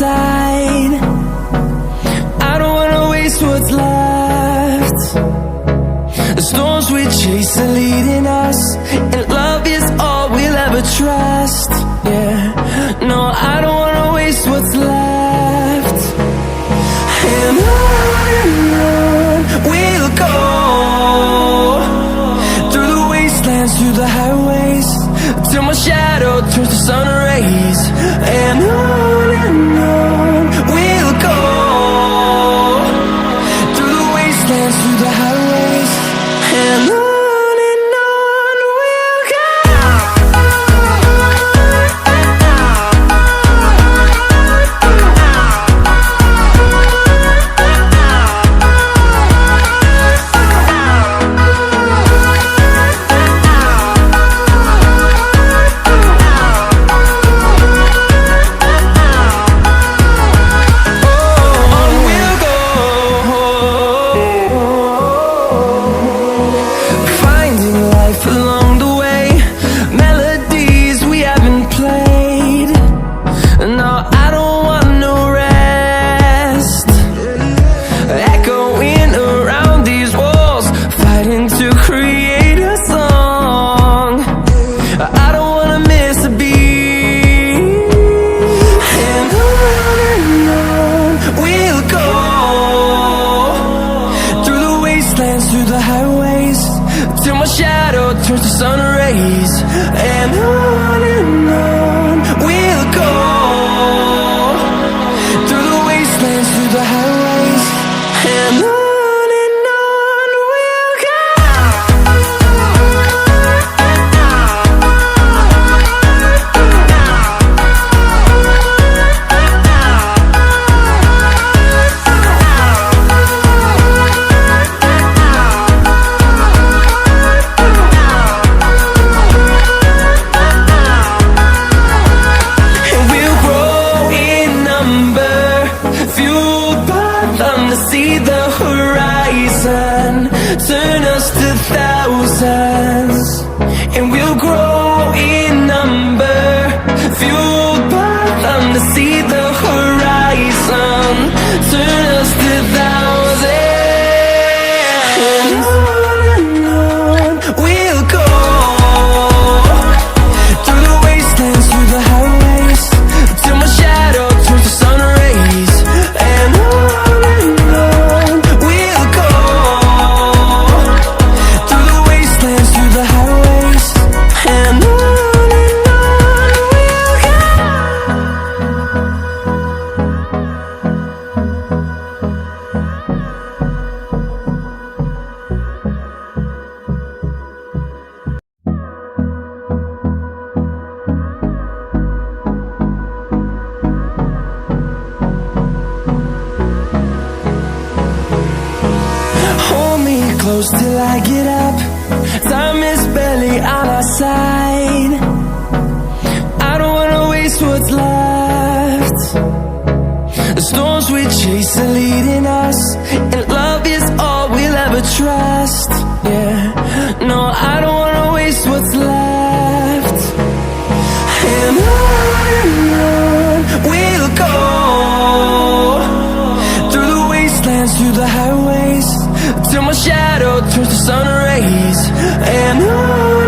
side. I don't wanna waste what's left. The storms we chase are leading us, and love is all we'll ever trust. Yeah, no, I don't wanna waste what's left. And on we'll go, through the wastelands, through the highways, till my shadow turns to sun rays. And on we'll go, through the wastelands, through the highways, and on we'll go. Along the way, melodies we haven't played. No, I don't want no rest. Echoing around these walls, fighting to create a song. I don't wanna miss a beat. And on we'll go, through the wastelands, through the highways, till my shadow turns to sun rays. And on we'll go, through the wastelands, through the highways, and on we'll go. See the horizon, turn us to thousands, and we'll grow in number, fueled by them to see the horizon, turn us to thousands. And on we'll go, through the wastelands, through the highways, till my shadow turns to sun rays. And close till I get up, time is barely on our side. I don't wanna waste what's left. The storms we chase are leading us, and love is all we'll ever trust. Yeah, no, I don't wanna waste what's left. And on we'll go, through the wastelands, through the highways, till my shadow turns to sun rays. And on